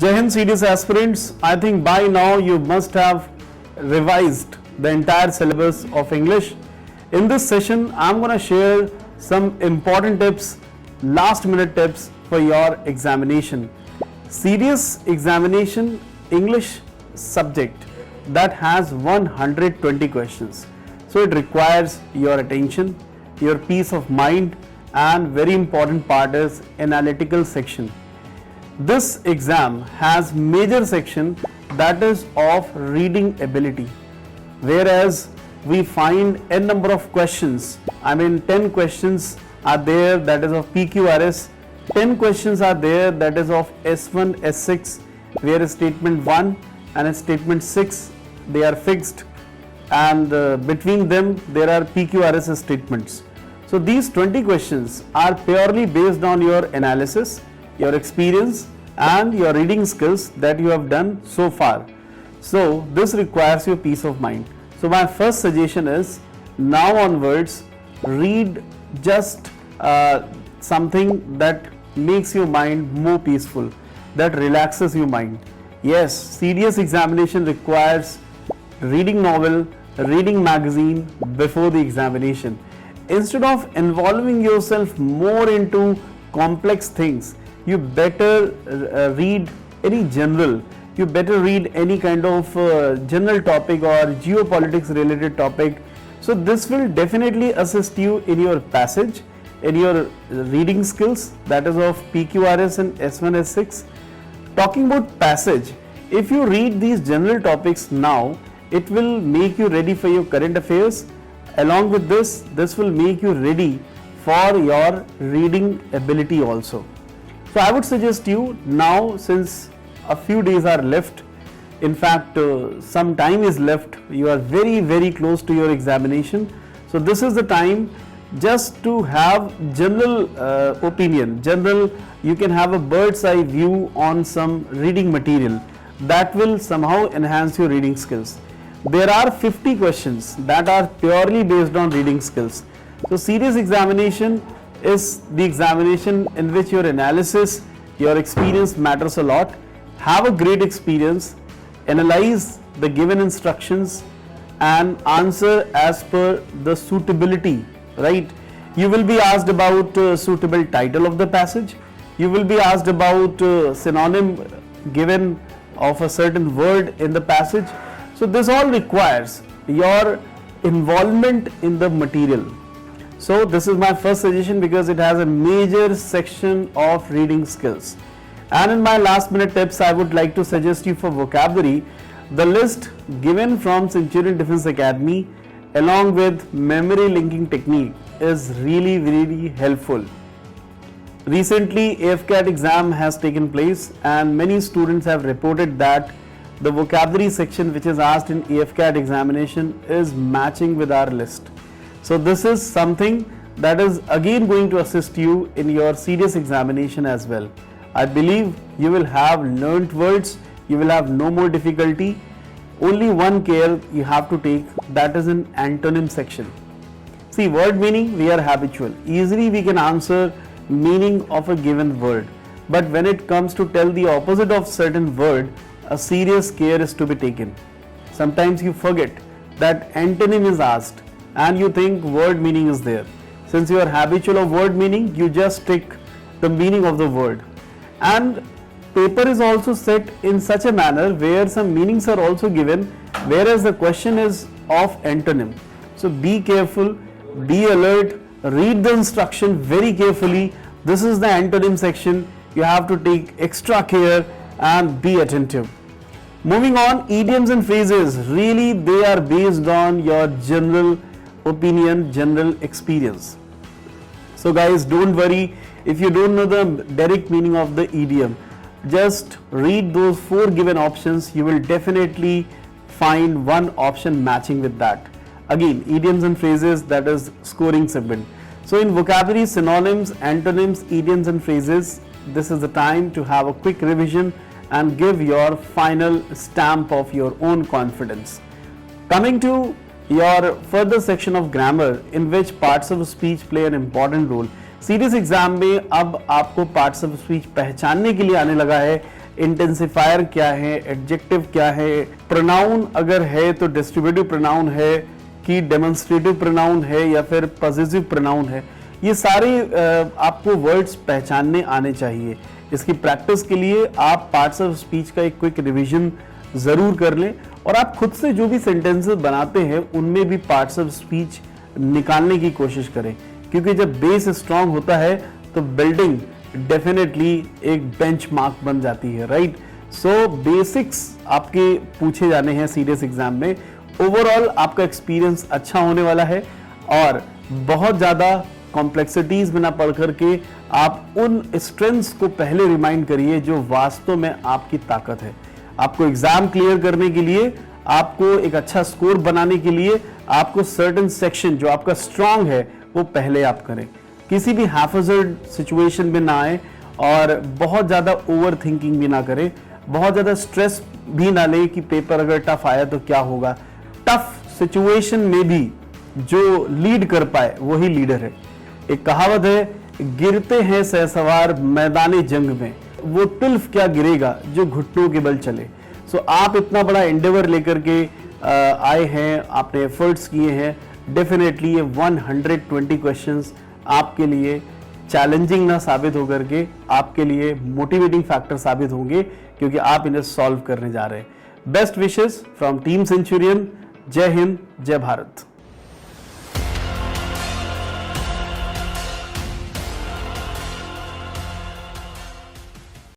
Jai Hind CDS aspirants, I think by now you must have revised the entire syllabus of English. In this session, I'm going to share some important tips, last minute tips for your examination. Serious examination English subject that has 120 questions. So it requires your attention, your peace of mind, and very important part is analytical section. This exam has major section that is of reading ability, whereas we find n number of questions. 10 questions are there that is of PQRS, 10 questions are there that is of S1, S6, where statement 1 and statement 6 they are fixed, and between them there are PQRS statements. So these 20 questions are purely based on your analysis, your experience and your reading skills that you have done so far. So this requires your peace of mind. So my first suggestion is, now onwards read just something that makes your mind more peaceful, that relaxes your mind. Yes, serious examination requires reading novel, reading magazine before the examination. Instead of involving yourself more into complex things, you better read any general, you better read any kind of general topic or geopolitics related topic. So this will definitely assist you in your passage, in your reading skills, that is of PQRS and S1, S6. Talking about passage, if you read these general topics now, it will make you ready for your current affairs. Along with this will make you ready for your reading ability also. So I would suggest you now, since a few days are left, in fact some time is left, you are very close to your examination. So this is the time just to have general opinion, you can have a bird's eye view on some reading material that will somehow enhance your reading skills. There are 50 questions that are purely based on reading skills. So serious examination is the examination in which your analysis, your experience matters a lot. Have a great experience, analyze the given instructions and answer as per the suitability, right? You will be asked about suitable title of the passage. You will be asked about synonym given of a certain word in the passage. So this all requires your involvement in the material. So this is my first suggestion because it has a major section of reading skills. And in my last minute tips, I would like to suggest you for vocabulary, the list given from Centurion Defense Academy along with memory linking technique is really helpful. Recently AFCAT exam has taken place and many students have reported that the vocabulary section which is asked in AFCAT examination is matching with our list. So this is something that is again going to assist you in your serious examination as well. I believe you will have learnt words, you will have no more difficulty. Only one care you have to take, that is in antonym section. See, word meaning we are habitual. Easily we can answer meaning of a given word. But when it comes to tell the opposite of certain word, a serious care is to be taken. Sometimes you forget that antonym is asked and you think word meaning is there. Since you are habitual of word meaning, you just take the meaning of the word. And paper is also set in such a manner where some meanings are also given, whereas the question is of antonym. So be careful, be alert, read the instruction very carefully. This is the antonym section. You have to take extra care and be attentive. Moving on, idioms and phrases, really they are based on your general opinion, general experience. So guys, don't worry if you don't know the direct meaning of the idiom. Just read those 4 given options, you will definitely find one option matching with that. Again, idioms and phrases, that is scoring segment. So in vocabulary, synonyms, antonyms, idioms and phrases, this is the time to have a quick revision and give your final stamp of your own confidence. Coming to your further section of grammar, in which parts of speech play an important role. Series exam में अब आपको parts of speech पहचानने के लिए आने लगा है intensifier क्या है, एडजेक्टिव क्या है, प्रोनाउन अगर है तो डिस्ट्रीब्यूटिव प्रोनाउन है कि डेमोन्स्ट्रेटिव प्रोनाउन है या फिर पॉसेसिव प्रोनाउन है। ये सारे आपको वर्ड्स पहचानने आने चाहिए। इसकी प्रैक्टिस के लिए आप पार्ट्स ऑफ स्पीच का एक क्विक रिवीजन ज़रूर कर लें और आप खुद से जो भी सेंटेंसेस बनाते हैं उनमें भी पार्ट्स ऑफ स्पीच निकालने की कोशिश करें, क्योंकि जब बेस स्ट्रांग होता है तो बिल्डिंग डेफिनेटली एक बेंचमार्क बन जाती है, राइट। सो बेसिक्स आपके पूछे जाने हैं सीरियस एग्जाम में। ओवरऑल आपका एक्सपीरियंस अच्छा होने वाला है और बहुत ज़्यादा कॉम्प्लेक्सिटीज में ना पढ़ करके आप उन स्ट्रेंथ्स को पहले रिमाइंड करिए जो वास्तव में आपकी ताकत है। आपको एग्जाम क्लियर करने के लिए, आपको एक अच्छा स्कोर बनाने के लिए, आपको सर्टेन सेक्शन जो आपका स्ट्रांग है वो पहले आप करें। किसी भी हैफर्ड सिचुएशन में ना आए और बहुत ज़्यादा ओवर थिंकिंग भी ना करें, बहुत ज़्यादा स्ट्रेस भी ना लें कि पेपर अगर टफ आया तो क्या होगा। टफ सिचुएशन में भी जो लीड कर पाए वही लीडर है। एक कहावत है, गिरते हैं सहसवार मैदाने जंग में, वो तिल्फ क्या गिरेगा जो घुटनों के बल चले। सो आप इतना बड़ा एंडेवर लेकर के आए हैं, आपने एफर्ट्स किए हैं, डेफिनेटली ये 120 क्वेश्चंस आपके लिए चैलेंजिंग ना साबित होकर के आपके लिए मोटिवेटिंग फैक्टर साबित होंगे, क्योंकि आप इन्हें सॉल्व करने जा रहे हैं। Best wishes from team Centurion. जय हिंद, जय भारत।